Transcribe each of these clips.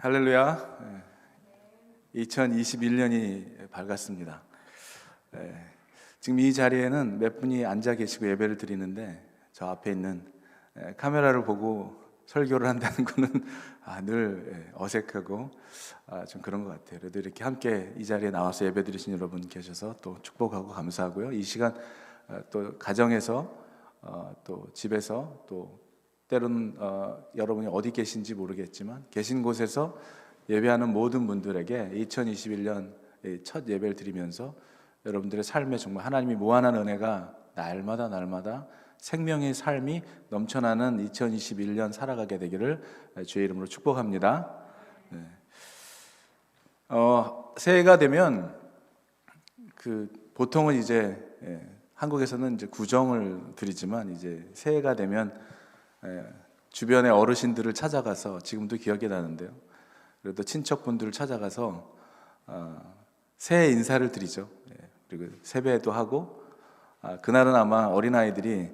할렐루야. 2021년이 밝았습니다. 지금 이 자리에는 몇 분이 앉아 계시고 예배를 드리는데 저 앞에 있는 카메라를 보고 설교를 한다는 거는 늘 어색하고 좀 그런 것 같아요. 그래도 이렇게 함께 이 자리에 나와서 예배 드리신 여러분 계셔서 또 축복하고 감사하고요. 이 시간 또 가정에서 또 집에서 또 때로는 여러분이 어디 계신지 모르겠지만 계신 곳에서 예배하는 모든 분들에게 2021년 첫 예배를 드리면서 여러분들의 삶에 정말 하나님이 무한한 은혜가 날마다 생명의 삶이 넘쳐나는 2021년 살아가게 되기를 주의 이름으로 축복합니다. 새해가 되면 보통은 이제 한국에서는 이제 구정을 드리지만 이제 새해가 되면 주변의 어르신들을 찾아가서 지금도 기억이 나는데요. 그래도 친척분들을 찾아가서 새해 인사를 드리죠. 그리고 세배도 하고 그날은 아마 어린아이들이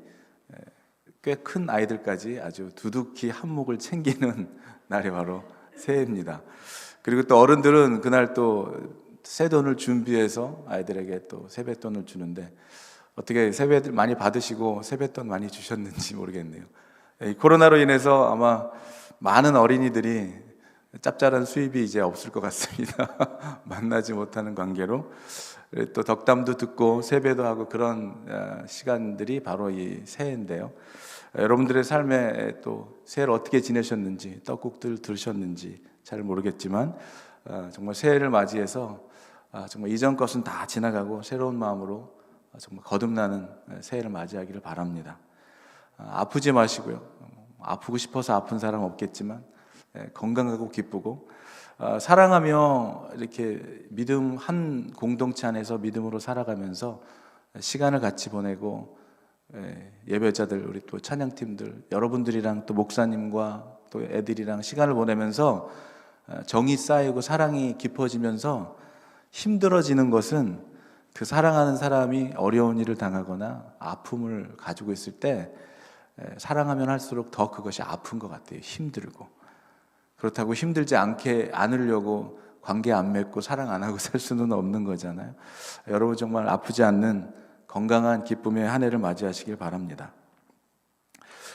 꽤 큰 아이들까지 아주 두둑히 한몫을 챙기는 날이 바로 새해입니다. 그리고 또 어른들은 그날 또 새돈을 준비해서 아이들에게 또 세뱃돈을 주는데 어떻게 세배들 많이 받으시고 세뱃돈 많이 주셨는지 모르겠네요. 코로나로 인해서 아마 많은 어린이들이 짭짤한 수입이 이제 없을 것 같습니다. 만나지 못하는 관계로 또 덕담도 듣고 세배도 하고 그런 시간들이 바로 이 새해인데요. 여러분들의 삶에 또 새해를 어떻게 지내셨는지 떡국들 드셨는지 잘 모르겠지만 정말 새해를 맞이해서 정말 이전 것은 다 지나가고 새로운 마음으로 정말 거듭나는 새해를 맞이하기를 바랍니다. 아프지 마시고요. 아프고 싶어서 아픈 사람 없겠지만 건강하고 기쁘고 사랑하며 이렇게 믿음 한 공동체 안에서 믿음으로 살아가면서 시간을 같이 보내고 예배자들 우리 또 찬양팀들 여러분들이랑 또 목사님과 또 애들이랑 시간을 보내면서 정이 쌓이고 사랑이 깊어지면서 힘들어지는 것은 그 사랑하는 사람이 어려운 일을 당하거나 아픔을 가지고 있을 때 사랑하면 할수록 더 그것이 아픈 것 같아요. 힘들고. 그렇다고 힘들지 않으려고 관계 안 맺고 사랑 안 하고 살 수는 없는 거잖아요. 여러분 정말 아프지 않는 건강한 기쁨의 한 해를 맞이하시길 바랍니다.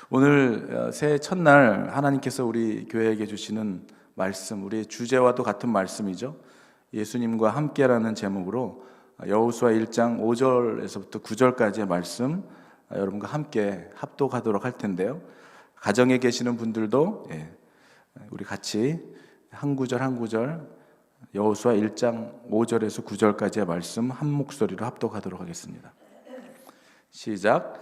오늘 새해 첫날 하나님께서 우리 교회에게 주시는 말씀, 우리의 주제와도 같은 말씀이죠. 예수님과 함께라는 제목으로 여호수아 1장 5절에서부터 9절까지의 말씀 여러분과 함께 합독하도록 할 텐데요. 가정에 계시는 분들도 우리 같이 한 구절 한 구절 여호수아 1장 5절에서 9절까지의 말씀 한 목소리로 합독하도록 하겠습니다. 시작.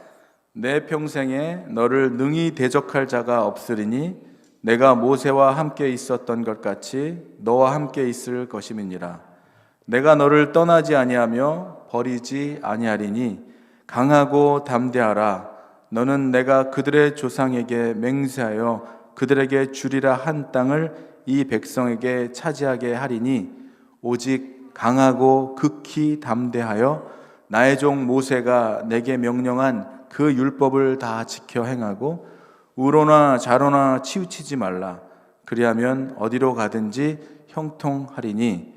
내 평생에 너를 능히 대적할 자가 없으리니 내가 모세와 함께 있었던 것 같이 너와 함께 있을 것임이니라. 내가 너를 떠나지 아니하며 버리지 아니하리니 강하고 담대하라. 너는 내가 그들의 조상에게 맹세하여 그들에게 주리라 한 땅을 이 백성에게 차지하게 하리니 오직 강하고 극히 담대하여 나의 종 모세가 내게 명령한 그 율법을 다 지켜 행하고 우로나 좌로나 치우치지 말라. 그리하면 어디로 가든지 형통하리니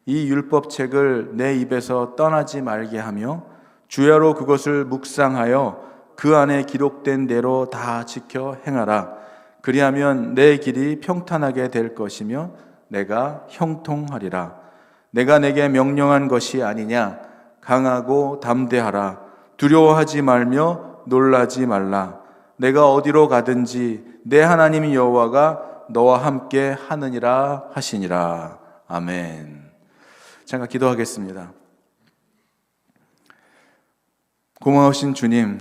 이 율법책을 내 입에서 떠나지 말게 하며 주야로 그것을 묵상하여 그 안에 기록된 대로 다 지켜 행하라. 그리하면 내 길이 평탄하게 될 것이며 내가 형통하리라. 내가 내게 명령한 것이 아니냐. 강하고 담대하라. 두려워하지 말며 놀라지 말라. 내가 어디로 가든지 내 하나님 여호와가 너와 함께 하느니라 하시니라. 아멘. 잠깐 기도하겠습니다. 고마우신 주님,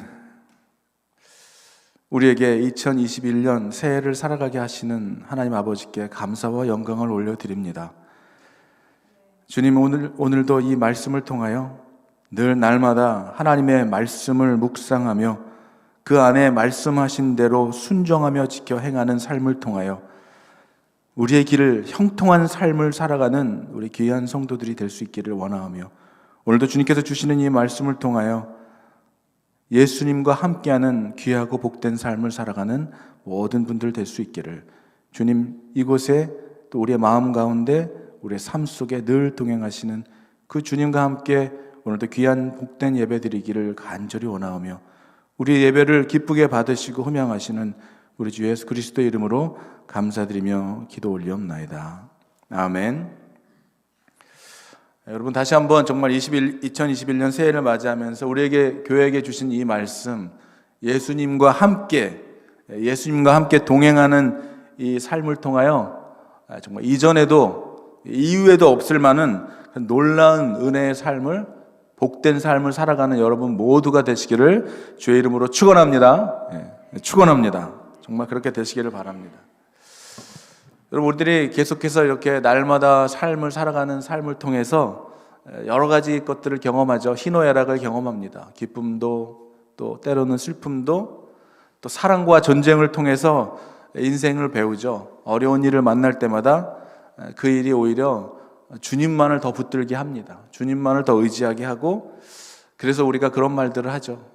우리에게 2021년 새해를 살아가게 하시는 하나님 아버지께 감사와 영광을 올려드립니다. 주님, 오늘도 이 말씀을 통하여 늘 날마다 하나님의 말씀을 묵상하며 그 안에 말씀하신 대로 순종하며 지켜 행하는 삶을 통하여 우리의 길을 형통한 삶을 살아가는 우리 귀한 성도들이 될 수 있기를 원하오며 오늘도 주님께서 주시는 이 말씀을 통하여 예수님과 함께하는 귀하고 복된 삶을 살아가는 모든 분들 될 수 있기를 주님 이곳에 또 우리의 마음 가운데 우리의 삶 속에 늘 동행하시는 그 주님과 함께 오늘도 귀한 복된 예배 드리기를 간절히 원하오며 우리 예배를 기쁘게 받으시고 흠양하시는 우리 주 예수 그리스도의 이름으로 감사드리며 기도 올리옵나이다. 아멘. 여러분 다시 한번 정말 2021년 새해를 맞이하면서 우리에게 교회에게 주신 이 말씀, 예수님과 함께 동행하는 이 삶을 통하여 정말 이전에도 이후에도 없을 만한 놀라운 은혜의 삶을, 복된 삶을 살아가는 여러분 모두가 되시기를 주의 이름으로 축원합니다. 축원합니다. 정말 그렇게 되시기를 바랍니다. 여러분 우리들이 계속해서 이렇게 날마다 삶을 살아가는 삶을 통해서 여러 가지 것들을 경험하죠. 희노애락을 경험합니다. 기쁨도 또 때로는 슬픔도 또 사랑과 전쟁을 통해서 인생을 배우죠. 어려운 일을 만날 때마다 그 일이 오히려 주님만을 더 붙들게 합니다. 주님만을 더 의지하게 하고 그래서 우리가 그런 말들을 하죠.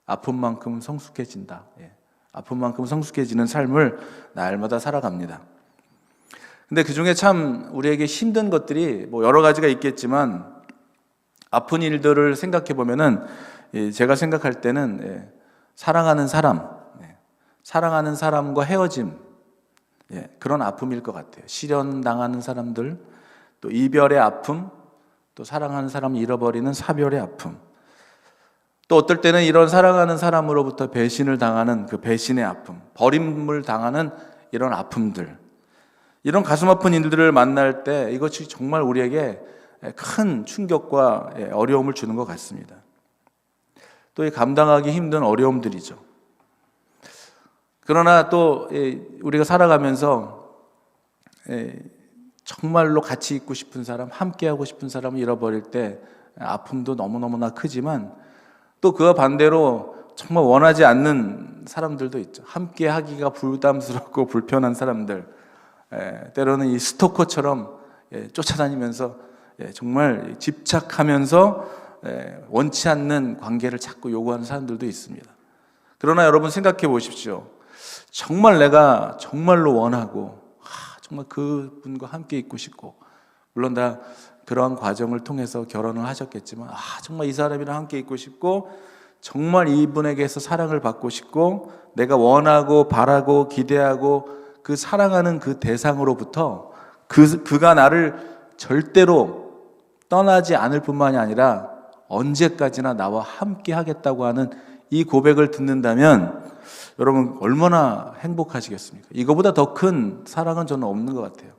아픈 만큼 성숙해진다. 아픈 만큼 성숙해지는 삶을 날마다 살아갑니다. 근데 그 중에 참 우리에게 힘든 것들이 뭐 여러 가지가 있겠지만 아픈 일들을 생각해 보면은 제가 생각할 때는 사랑하는 사람과 헤어짐, 그런 아픔일 것 같아요. 실연당하는 사람들, 또 이별의 아픔, 또 사랑하는 사람을 잃어버리는 사별의 아픔, 또 어떨 때는 이런 사랑하는 사람으로부터 배신을 당하는 그 배신의 아픔, 버림을 당하는 이런 아픔들, 이런 가슴 아픈 일들을 만날 때 이것이 정말 우리에게 큰 충격과 어려움을 주는 것 같습니다. 또 이 감당하기 힘든 어려움들이죠. 그러나 또 우리가 살아가면서 정말로 같이 있고 싶은 사람, 함께하고 싶은 사람을 잃어버릴 때 아픔도 너무너무나 크지만 또 그와 반대로 정말 원하지 않는 사람들도 있죠. 함께하기가 부담스럽고 불편한 사람들, 때로는 이 스토커처럼 쫓아다니면서 정말 집착하면서 원치 않는 관계를 자꾸 요구하는 사람들도 있습니다. 그러나 여러분 생각해 보십시오. 정말 내가 정말로 원하고 정말 그분과 함께 있고 싶고, 물론 다 그러한 과정을 통해서 결혼을 하셨겠지만 정말 이 사람이랑 함께 있고 싶고 정말 이분에게서 사랑을 받고 싶고 내가 원하고 바라고 기대하고 그 사랑하는 그 대상으로부터 그가 나를 절대로 떠나지 않을 뿐만이 아니라 언제까지나 나와 함께 하겠다고 하는 이 고백을 듣는다면 여러분 얼마나 행복하시겠습니까? 이거보다 더 큰 사랑은 저는 없는 것 같아요.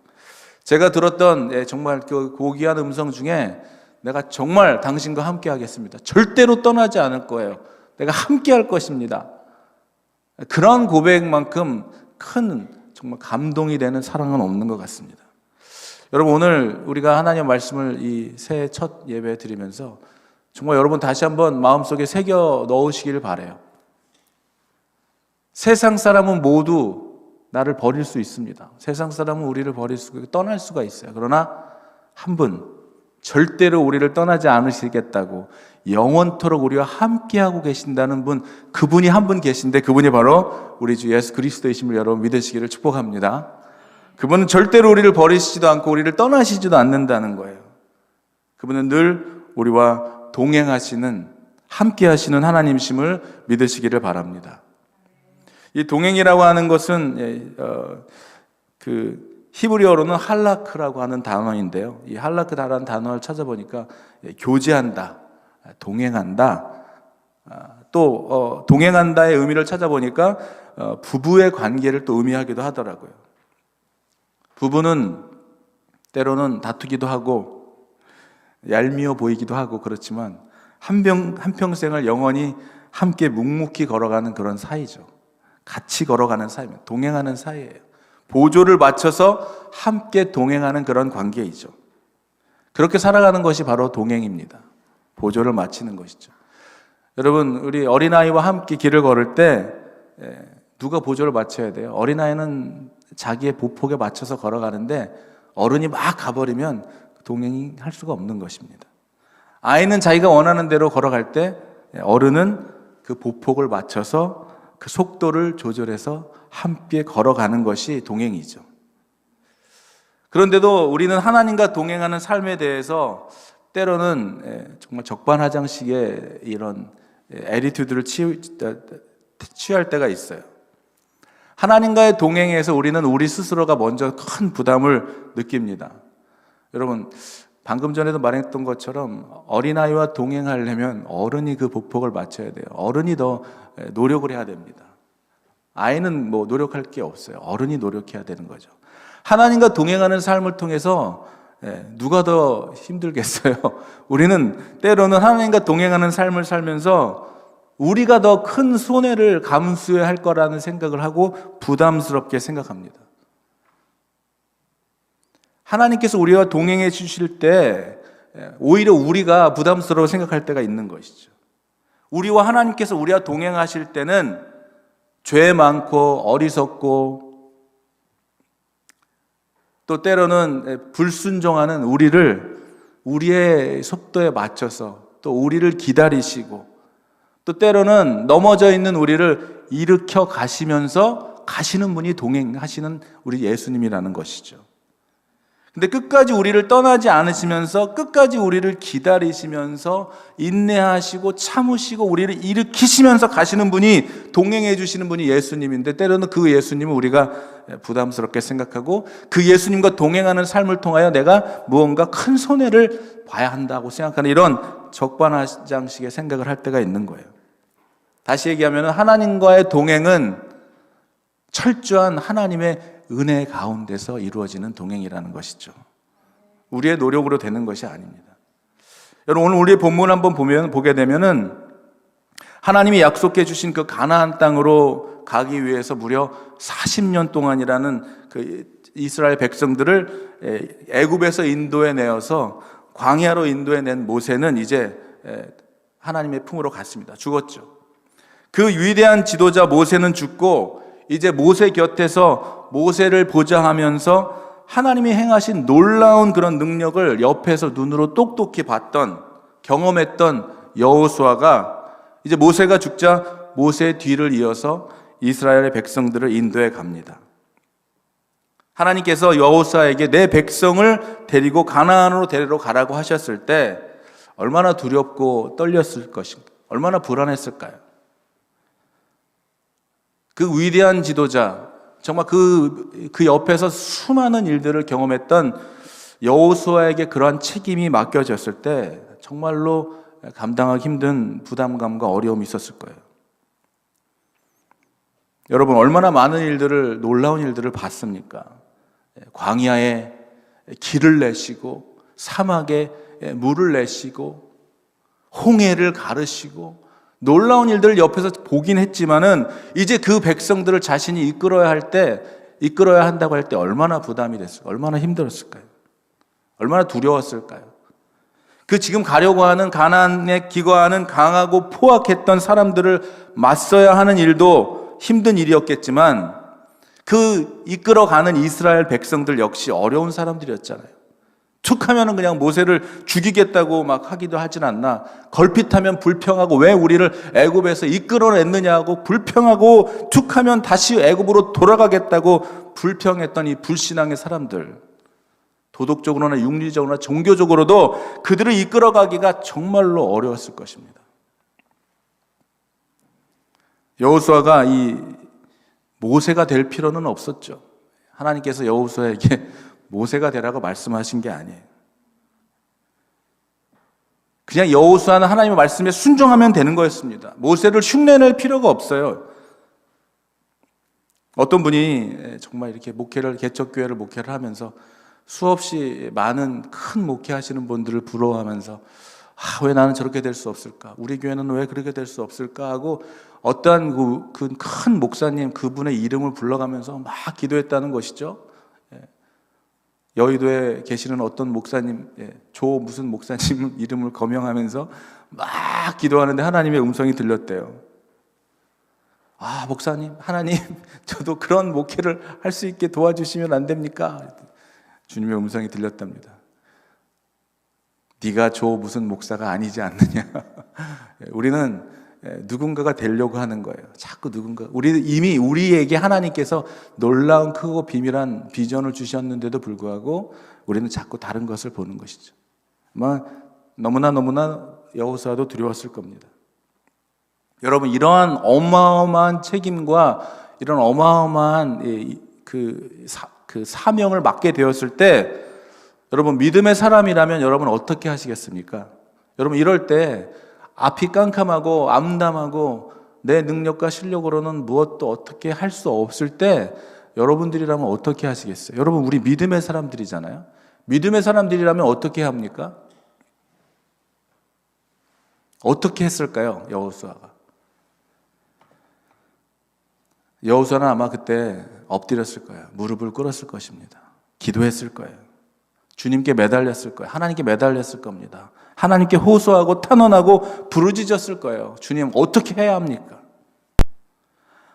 제가 들었던 정말 그 고귀한 음성 중에 내가 정말 당신과 함께 하겠습니다. 절대로 떠나지 않을 거예요. 내가 함께 할 것입니다. 그런 고백만큼 큰 정말 감동이 되는 사랑은 없는 것 같습니다. 여러분 오늘 우리가 하나님의 말씀을 이 새해 첫 예배 드리면서 정말 여러분 다시 한번 마음속에 새겨 넣으시기를 바라요. 세상 사람은 모두 나를 버릴 수 있습니다. 세상 사람은 우리를 버릴 수가, 떠날 수가 있어요. 그러나 한 분, 절대로 우리를 떠나지 않으시겠다고 영원토록 우리와 함께하고 계신다는 분, 그분이 한 분 계신데 그분이 바로 우리 주 예수 그리스도이심을 여러분 믿으시기를 축복합니다. 그분은 절대로 우리를 버리시지도 않고 우리를 떠나시지도 않는다는 거예요. 그분은 늘 우리와 동행하시는, 함께하시는 하나님이심을 믿으시기를 바랍니다. 이 동행이라고 하는 것은 그 히브리어로는 할라크라고 하는 단어인데요. 이 할라크라는 단어를 찾아보니까 교제한다, 동행한다, 또 동행한다의 의미를 찾아보니까 부부의 관계를 또 의미하기도 하더라고요. 부부는 때로는 다투기도 하고 얄미워 보이기도 하고 그렇지만 한평생을 영원히 함께 묵묵히 걸어가는 그런 사이죠. 같이 걸어가는 사이입니다. 동행하는 사이예요. 보조를 맞춰서 함께 동행하는 그런 관계이죠. 그렇게 살아가는 것이 바로 동행입니다. 보조를 맞추는 것이죠. 여러분 우리 어린아이와 함께 길을 걸을 때 누가 보조를 맞춰야 돼요? 어린아이는 자기의 보폭에 맞춰서 걸어가는데 어른이 막 가버리면 동행이 할 수가 없는 것입니다. 아이는 자기가 원하는 대로 걸어갈 때 어른은 그 보폭을 맞춰서 그 속도를 조절해서 함께 걸어가는 것이 동행이죠. 그런데도 우리는 하나님과 동행하는 삶에 대해서 때로는 정말 적반하장식의 이런 애티튜드를 취할 때가 있어요. 하나님과의 동행에서 우리는 우리 스스로가 먼저 큰 부담을 느낍니다. 여러분, 방금 전에도 말했던 것처럼 어린아이와 동행하려면 어른이 그 보폭을 맞춰야 돼요. 어른이 더 노력을 해야 됩니다. 아이는 뭐 노력할 게 없어요. 어른이 노력해야 되는 거죠. 하나님과 동행하는 삶을 통해서 누가 더 힘들겠어요? 우리는 때로는 하나님과 동행하는 삶을 살면서 우리가 더 큰 손해를 감수해야 할 거라는 생각을 하고 부담스럽게 생각합니다. 하나님께서 우리와 동행해 주실 때 오히려 우리가 부담스러워 생각할 때가 있는 것이죠. 우리와 하나님께서 우리와 동행하실 때는 죄 많고 어리석고 또 때로는 불순종하는 우리를 우리의 속도에 맞춰서 또 우리를 기다리시고 또 때로는 넘어져 있는 우리를 일으켜 가시면서 가시는 분이 동행하시는 우리 예수님이라는 것이죠. 근데 끝까지 우리를 떠나지 않으시면서 끝까지 우리를 기다리시면서 인내하시고 참으시고 우리를 일으키시면서 가시는 분이 동행해 주시는 분이 예수님인데 때로는 그 예수님을 우리가 부담스럽게 생각하고 그 예수님과 동행하는 삶을 통하여 내가 무언가 큰 손해를 봐야 한다고 생각하는 이런 적반하장식의 생각을 할 때가 있는 거예요. 다시 얘기하면 하나님과의 동행은 철저한 하나님의 은혜 가운데서 이루어지는 동행이라는 것이죠. 우리의 노력으로 되는 것이 아닙니다. 여러분, 오늘 우리의 본문 한번 보게 되면은 하나님이 약속해 주신 그 가나안 땅으로 가기 위해서 무려 40년 동안이라는 그 이스라엘 백성들을 애굽에서 인도해 내어서 광야로 인도해 낸 모세는 이제 하나님의 품으로 갔습니다. 죽었죠. 그 위대한 지도자 모세는 죽고 이제 모세 곁에서 모세를 보좌하면서 하나님이 행하신 놀라운 그런 능력을 옆에서 눈으로 똑똑히 봤던 경험했던 여호수아가 이제 모세가 죽자 모세의 뒤를 이어서 이스라엘의 백성들을 인도해 갑니다. 하나님께서 여호수아에게 내 백성을 데리고 가나안으로 데리러 가라고 하셨을 때 얼마나 두렵고 떨렸을 것인가, 얼마나 불안했을까요? 그 위대한 지도자, 정말 그 옆에서 수많은 일들을 경험했던 여호수아에게 그러한 책임이 맡겨졌을 때 정말로 감당하기 힘든 부담감과 어려움이 있었을 거예요. 여러분, 얼마나 많은 일들을, 놀라운 일들을 봤습니까? 광야에 길을 내시고 사막에 물을 내시고 홍해를 가르시고 놀라운 일들을 옆에서 보긴 했지만은 이제 그 백성들을 자신이 이끌어야 한다고 할 때 얼마나 부담이 됐을까요? 얼마나 힘들었을까요? 얼마나 두려웠을까요? 그 지금 가려고 하는 가나안에 기거하는 강하고 포악했던 사람들을 맞서야 하는 일도 힘든 일이었겠지만 그 이끌어가는 이스라엘 백성들 역시 어려운 사람들이었잖아요. 툭하면 그냥 모세를 죽이겠다고 막 하기도 하진 않나. 걸핏하면 불평하고 왜 우리를 애굽에서 이끌어냈느냐고 불평하고 툭하면 다시 애굽으로 돌아가겠다고 불평했던 이 불신앙의 사람들, 도덕적으로나 윤리적으로나 종교적으로도 그들을 이끌어가기가 정말로 어려웠을 것입니다. 여호수아가 이 모세가 될 필요는 없었죠. 하나님께서 여호수아에게 모세가 되라고 말씀하신 게 아니에요. 그냥 여호수아는 하나님의 말씀에 순종하면 되는 거였습니다. 모세를 흉내낼 필요가 없어요. 어떤 분이 정말 이렇게 개척교회를 목회를 하면서 수없이 많은 큰 목회하시는 분들을 부러워하면서 왜 나는 저렇게 될 수 없을까? 우리 교회는 왜 그렇게 될 수 없을까? 하고 어떠한 그 큰 목사님 그분의 이름을 불러가면서 막 기도했다는 것이죠. 여의도에 계시는 어떤 목사님, 조 무슨 목사님 이름을 거명하면서 막 기도하는데 하나님의 음성이 들렸대요. 목사님, 하나님, 저도 그런 목회를 할 수 있게 도와주시면 안 됩니까? 주님의 음성이 들렸답니다. 네가 조 무슨 목사가 아니지 않느냐. 우리는 누군가가 되려고 하는 거예요. 자꾸 누군가. 이미 우리에게 하나님께서 놀라운 크고 비밀한 비전을 주셨는데도 불구하고 우리는 자꾸 다른 것을 보는 것이죠. 아마 너무나 여호수아도 두려웠을 겁니다. 여러분, 이러한 어마어마한 책임과 이런 어마어마한 그 사명을 맡게 되었을 때, 여러분 믿음의 사람이라면 여러분 어떻게 하시겠습니까? 여러분 이럴 때 앞이 깜깜하고 암담하고 내 능력과 실력으로는 무엇도 어떻게 할 수 없을 때 여러분들이라면 어떻게 하시겠어요? 여러분, 우리 믿음의 사람들이잖아요. 믿음의 사람들이라면 어떻게 합니까? 어떻게 했을까요? 여호수아가. 여호수아는 아마 그때 엎드렸을 거예요. 무릎을 꿇었을 것입니다. 기도했을 거예요. 주님께 매달렸을 거예요. 하나님께 매달렸을 겁니다. 하나님께 호소하고 탄원하고 부르짖었을 거예요. 주님, 어떻게 해야 합니까?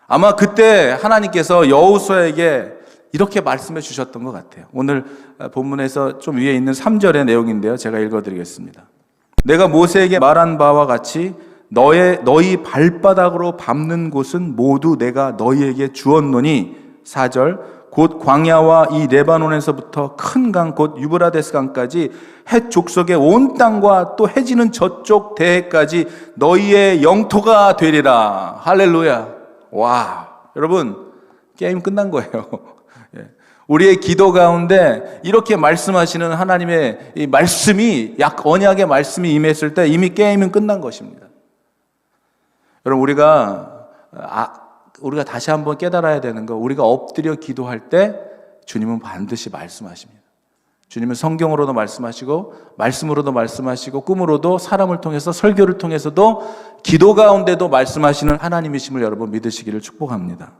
아마 그때 하나님께서 여호수아에게 이렇게 말씀해 주셨던 것 같아요. 오늘 본문에서 좀 위에 있는 3절의 내용인데요. 제가 읽어드리겠습니다. 내가 모세에게 말한 바와 같이 너희 발바닥으로 밟는 곳은 모두 내가 너희에게 주었노니 4절 곧 광야와 이 레바논에서부터 큰 강 곧 유브라데스 강까지 헷 족속의 온 땅과 또 해지는 저쪽 대해까지 너희의 영토가 되리라. 할렐루야. 와, 여러분 게임 끝난 거예요. 우리의 기도 가운데 이렇게 말씀하시는 하나님의 이 말씀이 언약의 말씀이 임했을 때 이미 게임은 끝난 것입니다. 여러분, 우리가 다시 한번 깨달아야 되는 거, 우리가 엎드려 기도할 때 주님은 반드시 말씀하십니다. 주님은 성경으로도 말씀하시고 말씀으로도 말씀하시고 꿈으로도 사람을 통해서 설교를 통해서도 기도 가운데도 말씀하시는 하나님이심을 여러분 믿으시기를 축복합니다.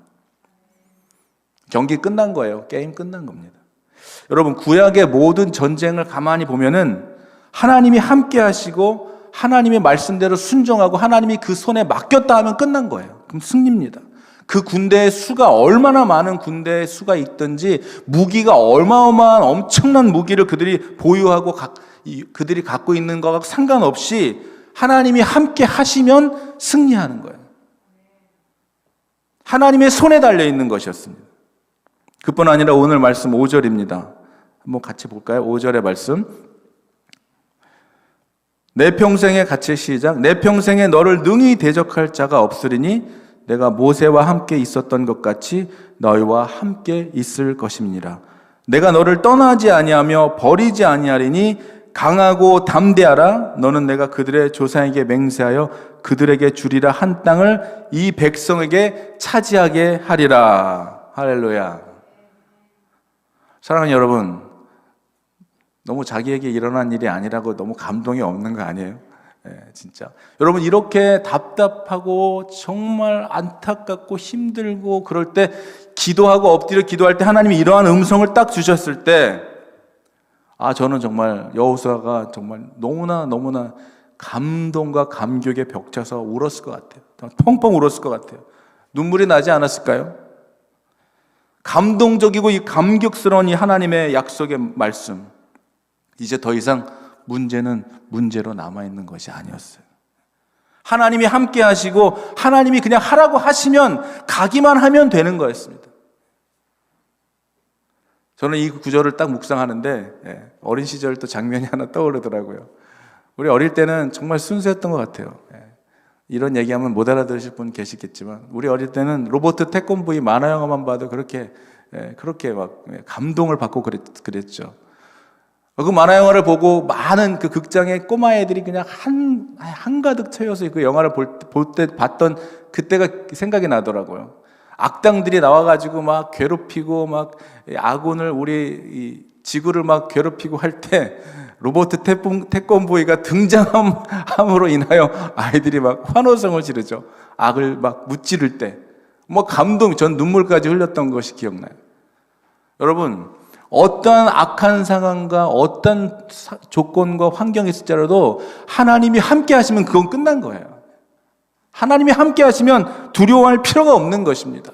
경기 끝난 거예요. 게임 끝난 겁니다. 여러분, 구약의 모든 전쟁을 가만히 보면은 하나님이 함께 하시고 하나님의 말씀대로 순종하고 하나님이 그 손에 맡겼다 하면 끝난 거예요. 그럼 승리입니다. 그 군대의 수가 얼마나 많은 군대의 수가 있든지 무기가 어마어마한 엄청난 무기를 그들이 보유하고 그들이 갖고 있는 것과 상관없이 하나님이 함께 하시면 승리하는 거예요. 하나님의 손에 달려 있는 것이었습니다. 그뿐 아니라 오늘 말씀 5절입니다. 한번 같이 볼까요? 5절의 말씀. 내 평생에 같이 시작. 내 평생에 너를 능히 대적할 자가 없으리니 내가 모세와 함께 있었던 것 같이 너희와 함께 있을 것임이니라. 내가 너를 떠나지 아니하며 버리지 아니하리니 강하고 담대하라. 너는 내가 그들의 조상에게 맹세하여 그들에게 주리라 한 땅을 이 백성에게 차지하게 하리라. 할렐루야. 사랑하는 여러분, 너무 자기에게 일어난 일이 아니라고 너무 감동이 없는 거 아니에요? 진짜. 여러분, 이렇게 답답하고 정말 안타깝고 힘들고 그럴 때 기도하고 엎드려 기도할 때 하나님이 이러한 음성을 딱 주셨을 때, 저는 정말 여호수아가 정말 너무나 감동과 감격에 벽차서 울었을 것 같아요. 펑펑 울었을 것 같아요. 눈물이 나지 않았을까요? 감동적이고 이 감격스러운 이 하나님의 약속의 말씀. 이제 더 이상 문제는 문제로 남아있는 것이 아니었어요. 하나님이 함께 하시고 하나님이 그냥 하라고 하시면 가기만 하면 되는 거였습니다. 저는 이 구절을 딱 묵상하는데 어린 시절 또 장면이 하나 떠오르더라고요. 우리 어릴 때는 정말 순수했던 것 같아요. 이런 얘기하면 못 알아들으실 분 계시겠지만 우리 어릴 때는 로버트 태권브이 만화 영화만 봐도 그렇게 막 감동을 받고 그랬죠. 그 만화 영화를 보고 많은 그 극장의 꼬마 애들이 그냥 한가득 채워서 그 영화를 볼 때 봤던 그때가 생각이 나더라고요. 악당들이 나와가지고 막 괴롭히고 막 아군을 우리 지구를 막 괴롭히고 할 때 로버트 태권브이가 등장함으로 인하여 아이들이 막 환호성을 지르죠. 악을 막 무찌를 때 전 눈물까지 흘렸던 것이 기억나요. 여러분, 어떤 악한 상황과 어떤 조건과 환경이 있을지라도 하나님이 함께 하시면 그건 끝난 거예요. 하나님이 함께 하시면 두려워할 필요가 없는 것입니다.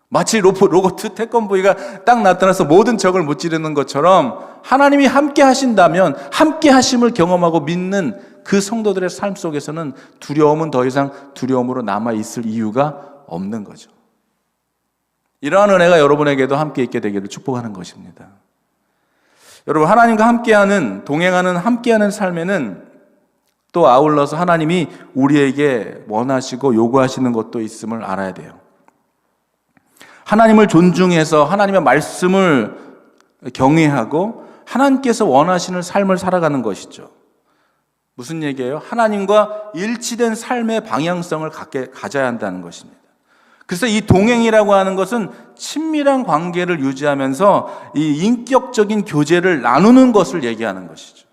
마치 로버트 태권브이가 딱 나타나서 모든 적을 무찌르는 것처럼 하나님이 함께 하신다면 함께 하심을 경험하고 믿는 그 성도들의 삶 속에서는 두려움은 더 이상 두려움으로 남아있을 이유가 없는 거죠. 이러한 은혜가 여러분에게도 함께 있게 되기를 축복하는 것입니다. 여러분, 하나님과 함께하는, 동행하는, 함께하는 삶에는 또 아울러서 하나님이 우리에게 원하시고 요구하시는 것도 있음을 알아야 돼요. 하나님을 존중해서 하나님의 말씀을 경외하고 하나님께서 원하시는 삶을 살아가는 것이죠. 무슨 얘기예요? 하나님과 일치된 삶의 방향성을 가져야 한다는 것입니다. 그래서 이 동행이라고 하는 것은 친밀한 관계를 유지하면서 이 인격적인 교제를 나누는 것을 얘기하는 것이죠.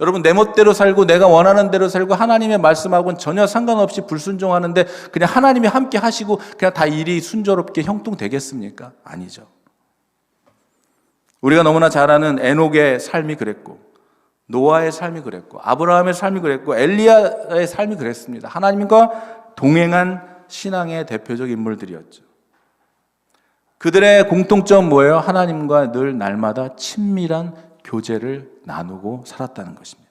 여러분, 내 멋대로 살고 내가 원하는 대로 살고 하나님의 말씀하고는 전혀 상관없이 불순종하는데 그냥 하나님이 함께 하시고 그냥 다 일이 순조롭게 형통되겠습니까? 아니죠. 우리가 너무나 잘 아는 에녹의 삶이 그랬고, 노아의 삶이 그랬고, 아브라함의 삶이 그랬고, 엘리야의 삶이 그랬습니다. 하나님과 동행한 신앙의 대표적 인물들이었죠. 그들의 공통점 뭐예요? 하나님과 늘 날마다 친밀한 교제를 나누고 살았다는 것입니다.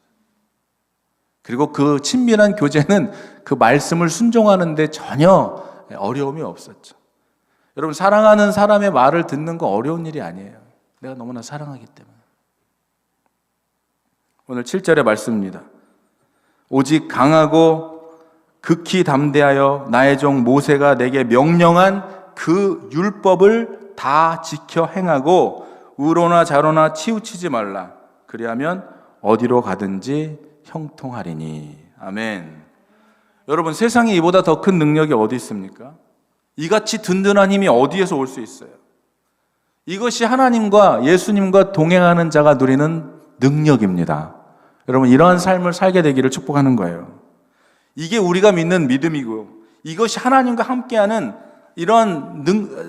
그리고 그 친밀한 교제는 그 말씀을 순종하는 데 전혀 어려움이 없었죠. 여러분, 사랑하는 사람의 말을 듣는 거 어려운 일이 아니에요. 내가 너무나 사랑하기 때문에. 오늘 7절의 말씀입니다. 오직 강하고 극히 담대하여 나의 종 모세가 내게 명령한 그 율법을 다 지켜 행하고 우로나 좌로나 치우치지 말라. 그리하면 어디로 가든지 형통하리니. 아멘. 여러분, 세상에 이보다 더 큰 능력이 어디 있습니까? 이같이 든든한 힘이 어디에서 올 수 있어요? 이것이 하나님과 예수님과 동행하는 자가 누리는 능력입니다. 여러분, 이러한 삶을 살게 되기를 축복하는 거예요. 이게 우리가 믿는 믿음이고, 이것이 하나님과 함께하는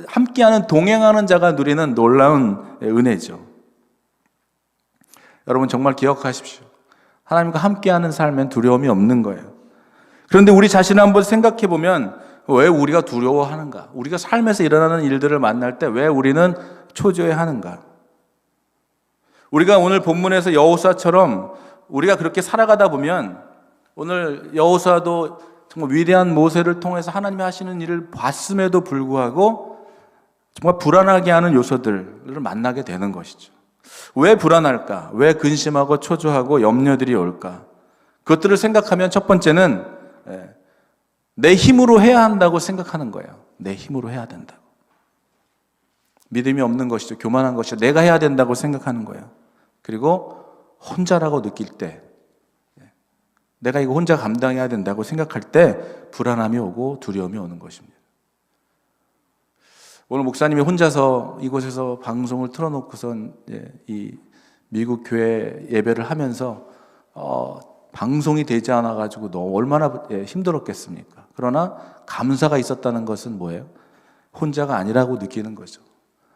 함께하는 동행하는 자가 누리는 놀라운 은혜죠. 여러분, 정말 기억하십시오. 하나님과 함께하는 삶엔 두려움이 없는 거예요. 그런데 우리 자신을 한번 생각해 보면 왜 우리가 두려워하는가? 우리가 삶에서 일어나는 일들을 만날 때 왜 우리는 초조해하는가? 우리가 오늘 본문에서 여호수아처럼 우리가 그렇게 살아가다 보면 오늘 여호수아도 정말 위대한 모세를 통해서 하나님이 하시는 일을 봤음에도 불구하고 정말 불안하게 하는 요소들을 만나게 되는 것이죠. 왜 불안할까? 왜 근심하고 초조하고 염려들이 올까? 그것들을 생각하면 첫 번째는 내 힘으로 해야 한다고 생각하는 거예요. 내 힘으로 해야 된다고. 믿음이 없는 것이죠. 교만한 것이죠. 내가 해야 된다고 생각하는 거예요. 그리고 혼자라고 느낄 때, 내가 이거 혼자 감당해야 된다고 생각할 때 불안함이 오고 두려움이 오는 것입니다. 오늘 목사님이 혼자서 이곳에서 방송을 틀어놓고선 이 미국 교회 예배를 하면서 방송이 되지 않아가지고 너무 얼마나 힘들었겠습니까? 그러나 감사가 있었다는 것은 뭐예요? 혼자가 아니라고 느끼는 거죠.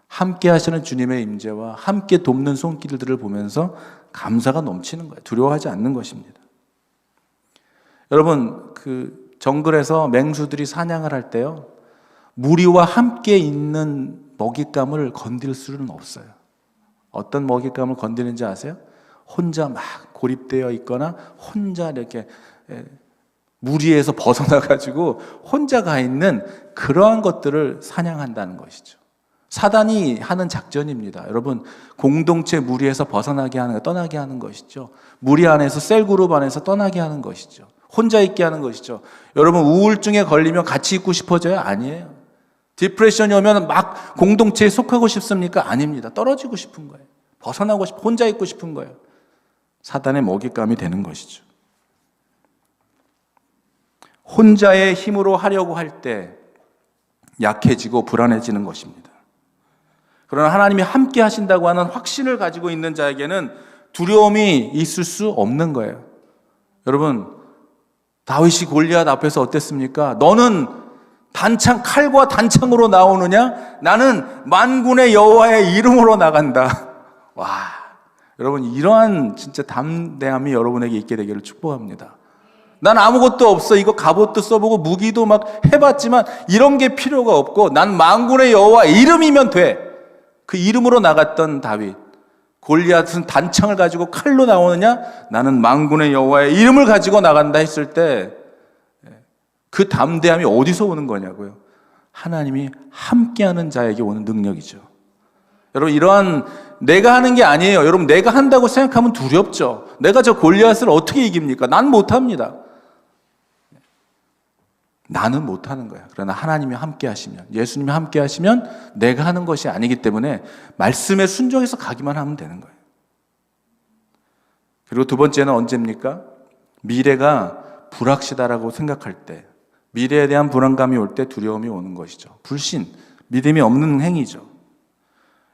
함께 하시는 주님의 임재와 함께 돕는 손길들을 보면서 감사가 넘치는 거예요. 두려워하지 않는 것입니다. 여러분, 그 정글에서 맹수들이 사냥을 할 때요, 무리와 함께 있는 먹잇감을 건들 수는 없어요. 어떤 먹잇감을 건드는지 아세요? 혼자 막 고립되어 있거나 혼자 이렇게 무리에서 벗어나가지고 혼자 가 있는 그러한 것들을 사냥한다는 것이죠. 사단이 하는 작전입니다. 여러분, 공동체 무리에서 벗어나게 하는 거, 떠나게 하는 것이죠. 무리 안에서, 셀그룹 안에서 떠나게 하는 것이죠. 혼자 있게 하는 것이죠. 여러분, 우울증에 걸리면 같이 있고 싶어져요? 아니에요. 디프레션이 오면 막 공동체에 속하고 싶습니까? 아닙니다. 떨어지고 싶은 거예요. 벗어나고 싶고 혼자 있고 싶은 거예요. 사단의 먹잇감이 되는 것이죠. 혼자의 힘으로 하려고 할 때 약해지고 불안해지는 것입니다. 그러나 하나님이 함께 하신다고 하는 확신을 가지고 있는 자에게는 두려움이 있을 수 없는 거예요. 여러분, 다윗이 골리앗 앞에서 어땠습니까? 너는 칼과 단창으로 나오느냐? 나는 만군의 여호와의 이름으로 나간다. 와, 여러분, 이러한 진짜 담대함이 여러분에게 있게 되기를 축복합니다. 난 아무것도 없어. 이거 갑옷도 써보고 무기도 막 해봤지만 이런 게 필요가 없고 난 만군의 여호와 이름이면 돼. 그 이름으로 나갔던 다윗. 골리앗은 단창을 가지고 칼로 나오느냐? 나는 만군의 여호와의 이름을 가지고 나간다 했을 때 그 담대함이 어디서 오는 거냐고요? 하나님이 함께하는 자에게 오는 능력이죠. 여러분, 이러한 내가 하는 게 아니에요. 여러분, 내가 한다고 생각하면 두렵죠. 내가 저 골리앗을 어떻게 이깁니까? 난 못합니다. 나는 못하는 거야. 그러나 하나님이 함께 하시면, 예수님이 함께 하시면 내가 하는 것이 아니기 때문에 말씀에 순종해서 가기만 하면 되는 거예요. 그리고 두 번째는 언제입니까? 미래가 불확실하다고 생각할 때, 미래에 대한 불안감이 올 때 두려움이 오는 것이죠. 불신, 믿음이 없는 행위죠.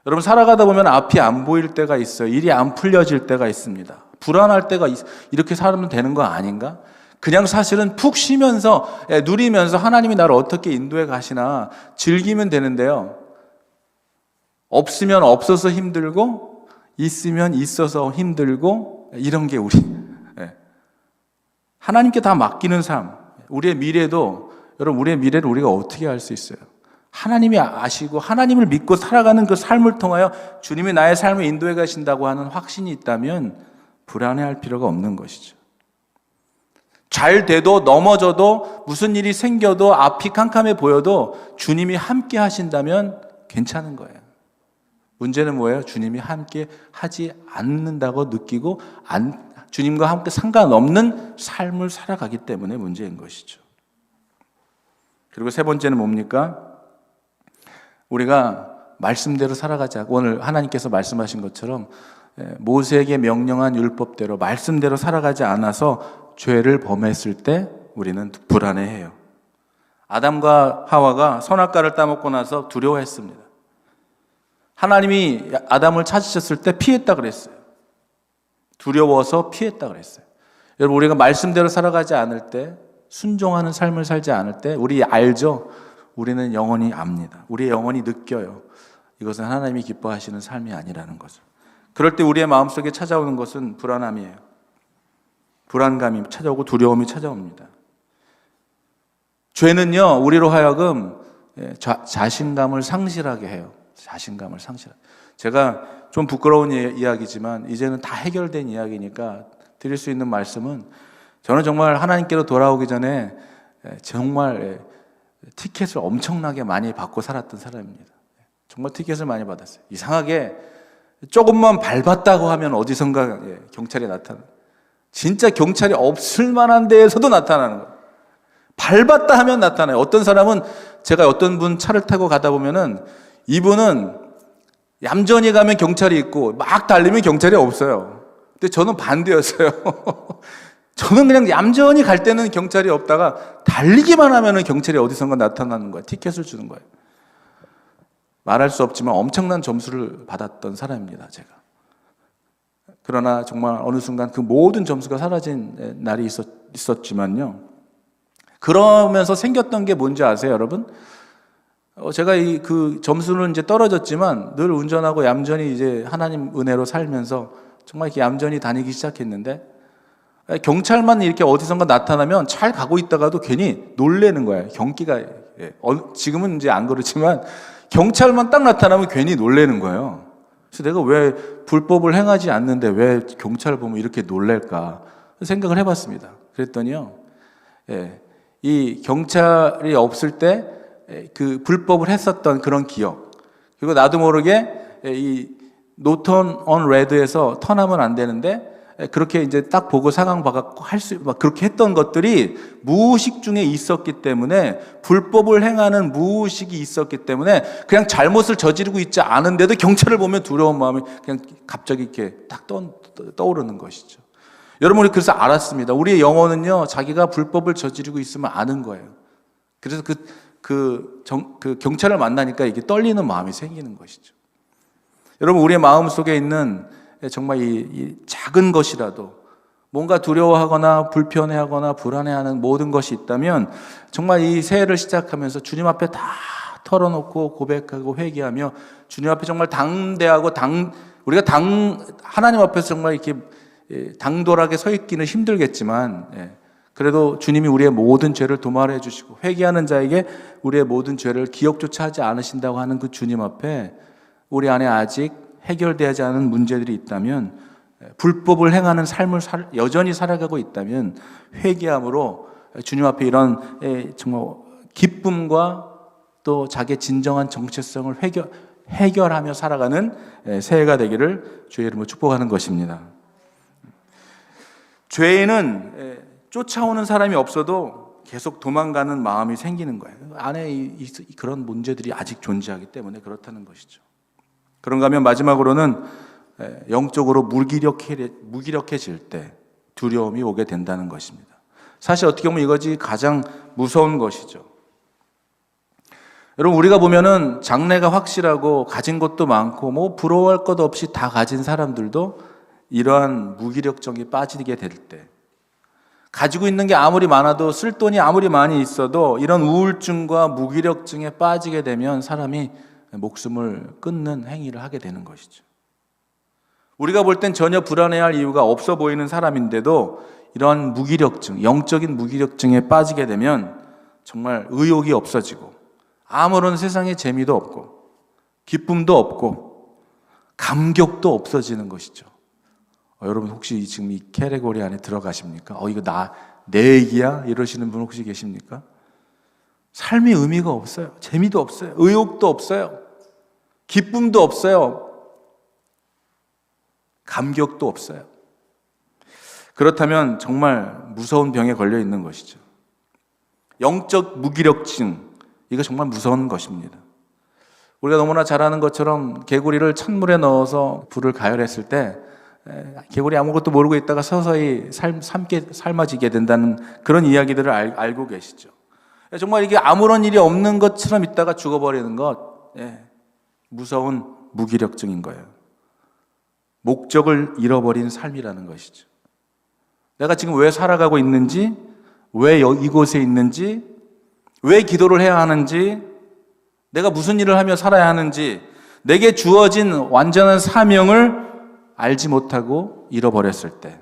여러분, 살아가다 보면 앞이 안 보일 때가 있어요. 일이 안 풀려질 때가 있습니다. 불안할 때가 이렇게 살면 되는 거 아닌가? 그냥 사실은 푹 쉬면서 누리면서 하나님이 나를 어떻게 인도해 가시나 즐기면 되는데요. 없으면 없어서 힘들고 있으면 있어서 힘들고 이런 게 우리 하나님께 다 맡기는 삶. 우리의 미래도 여러분 우리의 미래를 우리가 어떻게 알 수 있어요? 하나님이 아시고 하나님을 믿고 살아가는 그 삶을 통하여 주님이 나의 삶을 인도해 가신다고 하는 확신이 있다면 불안해할 필요가 없는 것이죠. 잘 돼도 넘어져도 무슨 일이 생겨도 앞이 캄캄해 보여도 주님이 함께 하신다면 괜찮은 거예요. 문제는 뭐예요? 주님이 함께 하지 않는다고 느끼고 주님과 함께 상관없는 삶을 살아가기 때문에 문제인 것이죠. 그리고 세 번째는 뭡니까? 우리가 말씀대로 살아가자고 오늘 하나님께서 말씀하신 것처럼 모세에게 명령한 율법대로 말씀대로 살아가지 않아서 죄를 범했을 때 우리는 불안해해요. 아담과 하와가 선악과를 따먹고 나서 두려워했습니다. 하나님이 아담을 찾으셨을 때 피했다 그랬어요. 두려워서 피했다 그랬어요. 여러분, 우리가 말씀대로 살아가지 않을 때, 순종하는 삶을 살지 않을 때 우리 알죠? 우리는 영원히 압니다. 우리의 영혼이 느껴요. 이것은 하나님이 기뻐하시는 삶이 아니라는 것을. 그럴 때 우리의 마음속에 찾아오는 것은 불안함이에요. 불안감이 찾아오고 두려움이 찾아옵니다. 죄는요, 우리로 하여금 자신감을 상실하게 해요. 자신감을 상실하게. 제가 좀 부끄러운 이야기지만 이제는 다 해결된 이야기니까 드릴 수 있는 말씀은 저는 정말 하나님께로 돌아오기 전에 정말 티켓을 엄청나게 많이 받고 살았던 사람입니다. 정말 티켓을 많이 받았어요. 이상하게 조금만 밟았다고 하면 어디선가 경찰이 나타나요. 진짜 경찰이 없을 만한 데에서도 나타나는 거예요. 밟았다 하면 나타나요. 어떤 사람은 제가 어떤 분 차를 타고 가다 보면은 이분은 얌전히 가면 경찰이 있고 막 달리면 경찰이 없어요. 근데 저는 반대였어요. 저는 그냥 얌전히 갈 때는 경찰이 없다가 달리기만 하면은 경찰이 어디선가 나타나는 거예요. 티켓을 주는 거예요. 말할 수 없지만 엄청난 점수를 받았던 사람입니다, 제가. 그러나 정말 어느 순간 그 모든 점수가 사라진 날이 있었지만요. 그러면서 생겼던 게 뭔지 아세요, 여러분? 제가 그 점수는 이제 떨어졌지만 늘 운전하고 얌전히 이제 하나님 은혜로 살면서 정말 이렇게 얌전히 다니기 시작했는데 경찰만 이렇게 어디선가 나타나면 잘 가고 있다가도 괜히 놀래는 거예요. 경기가 지금은 이제 안 그렇지만 경찰만 딱 나타나면 괜히 놀래는 거예요. 그래서 내가 왜 불법을 행하지 않는데 왜 경찰 보면 이렇게 놀랄까 생각을 해봤습니다. 그랬더니요, 이 경찰이 없을 때 그 불법을 했었던 그런 기억, 그리고 나도 모르게 이 노턴 on red에서 턴하면 안 되는데 그렇게 이제 딱 보고 상황 봐갖고 막 그렇게 했던 것들이 무의식 중에 있었기 때문에, 불법을 행하는 무의식이 있었기 때문에 그냥 잘못을 저지르고 있지 않은데도 경찰을 보면 두려운 마음이 그냥 갑자기 이렇게 딱 떠오르는 것이죠. 여러분, 우리 그래서 알았습니다. 우리의 영혼은요, 자기가 불법을 저지르고 있으면 아는 거예요. 그래서 그 경찰을 만나니까 이게 떨리는 마음이 생기는 것이죠. 여러분, 우리의 마음 속에 있는 정말 이 작은 것이라도 뭔가 두려워하거나 불편해하거나 불안해하는 모든 것이 있다면 정말 이 새해를 시작하면서 주님 앞에 다 털어놓고 고백하고 회개하며 주님 앞에 정말 당대하고 우리가 하나님 앞에서 정말 이렇게 당돌하게 서 있기는 힘들겠지만 그래도 주님이 우리의 모든 죄를 도말해 주시고 회개하는 자에게 우리의 모든 죄를 기억조차 하지 않으신다고 하는 그 주님 앞에 우리 안에 아직 해결되지 않은 문제들이 있다면, 불법을 행하는 삶을 여전히 살아가고 있다면 회개함으로 주님 앞에 이런 정말 기쁨과 또 자기의 진정한 정체성을 해결하며 살아가는 새해가 되기를 주의 이름으로 축복하는 것입니다. 죄에는 쫓아오는 사람이 없어도 계속 도망가는 마음이 생기는 거예요. 안에 그런 문제들이 아직 존재하기 때문에 그렇다는 것이죠. 그런가 하면 마지막으로는 영적으로 무기력해질 때 두려움이 오게 된다는 것입니다. 사실 어떻게 보면 이것이 가장 무서운 것이죠. 여러분, 우리가 보면은 장래가 확실하고 가진 것도 많고 뭐 부러워할 것 없이 다 가진 사람들도 이러한 무기력증에 빠지게 될 때, 가지고 있는 게 아무리 많아도, 쓸 돈이 아무리 많이 있어도 이런 우울증과 무기력증에 빠지게 되면 사람이 목숨을 끊는 행위를 하게 되는 것이죠. 우리가 볼 땐 전혀 불안해할 이유가 없어 보이는 사람인데도 이런 무기력증, 영적인 무기력증에 빠지게 되면 정말 의욕이 없어지고 아무런 세상에 재미도 없고 기쁨도 없고 감격도 없어지는 것이죠. 여러분 혹시 지금 이 캐테고리 안에 들어가십니까? 이거 내 얘기야? 이러시는 분 혹시 계십니까? 삶의 의미가 없어요. 재미도 없어요. 의욕도 없어요. 기쁨도 없어요. 감격도 없어요. 그렇다면 정말 무서운 병에 걸려 있는 것이죠. 영적 무기력증, 이거 정말 무서운 것입니다. 우리가 너무나 잘 아는 것처럼 개구리를 찬물에 넣어서 불을 가열했을 때 개구리 아무것도 모르고 있다가 서서히 삶아지게 된다는 그런 이야기들을 알고 계시죠. 정말 이게 아무런 일이 없는 것처럼 있다가 죽어버리는 것, 무서운 무기력증인 거예요. 목적을 잃어버린 삶이라는 것이죠. 내가 지금 왜 살아가고 있는지, 왜 이곳에 있는지, 왜 기도를 해야 하는지, 내가 무슨 일을 하며 살아야 하는지, 내게 주어진 완전한 사명을 알지 못하고 잃어버렸을 때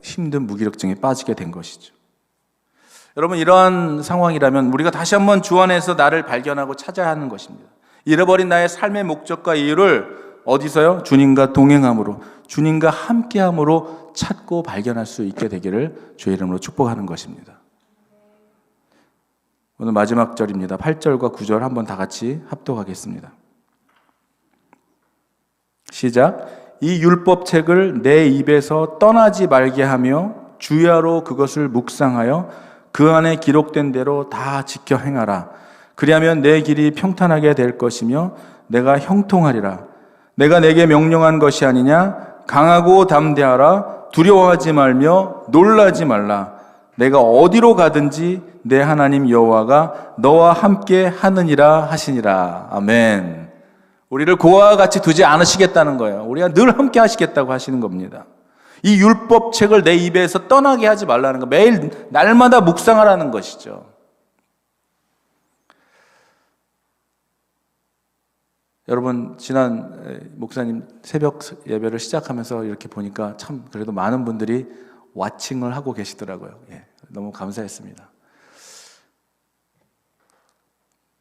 힘든 무기력증에 빠지게 된 것이죠. 여러분, 이러한 상황이라면 우리가 다시 한번 주 안에서 나를 발견하고 찾아야 하는 것입니다. 잃어버린 나의 삶의 목적과 이유를 어디서요? 주님과 동행함으로, 주님과 함께함으로 찾고 발견할 수 있게 되기를 주의 이름으로 축복하는 것입니다. 오늘 마지막 절입니다. 8절과 9절 한번 다 같이 합독하겠습니다. 시작. 이 율법책을 내 입에서 떠나지 말게 하며 주야로 그것을 묵상하여 그 안에 기록된 대로 다 지켜 행하라. 그리하면 내 길이 평탄하게 될 것이며 내가 형통하리라. 내가 내게 명령한 것이 아니냐? 강하고 담대하라. 두려워하지 말며 놀라지 말라. 내가 어디로 가든지 내 하나님 여호와가 너와 함께 하느니라 하시니라. 아멘. 우리를 고아와 같이 두지 않으시겠다는 거예요. 우리가 늘 함께 하시겠다고 하시는 겁니다. 이 율법책을 내 입에서 떠나게 하지 말라는 거, 매일 날마다 묵상하라는 것이죠. 여러분, 지난 목사님 새벽 예배를 시작하면서 이렇게 보니까 참 그래도 많은 분들이 와칭을 하고 계시더라고요. 너무 감사했습니다.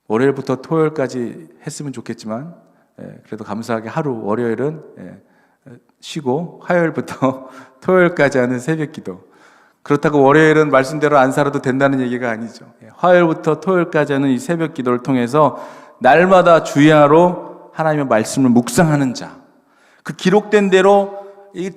월요일부터 토요일까지 했으면 좋겠지만 그래도 감사하게 하루 월요일은 쉬고 화요일부터 토요일까지 하는 새벽 기도. 그렇다고 월요일은 말씀대로 안 살아도 된다는 얘기가 아니죠. 화요일부터 토요일까지 하는 이 새벽 기도를 통해서 날마다 주야로 하나님의 말씀을 묵상하는 자, 그 기록된 대로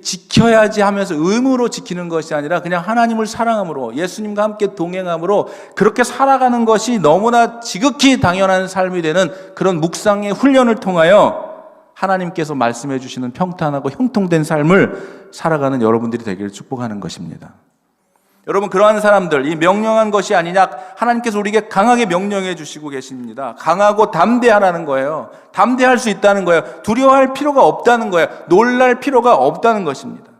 지켜야지 하면서 의무로 지키는 것이 아니라 그냥 하나님을 사랑함으로, 예수님과 함께 동행함으로 그렇게 살아가는 것이 너무나 지극히 당연한 삶이 되는 그런 묵상의 훈련을 통하여 하나님께서 말씀해 주시는 평탄하고 형통된 삶을 살아가는 여러분들이 되기를 축복하는 것입니다. 여러분, 그러한 사람들, 이 명령한 것이 아니냐, 하나님께서 우리에게 강하게 명령해 주시고 계십니다. 강하고 담대하라는 거예요. 담대할 수 있다는 거예요. 두려워할 필요가 없다는 거예요. 놀랄 필요가 없다는 것입니다.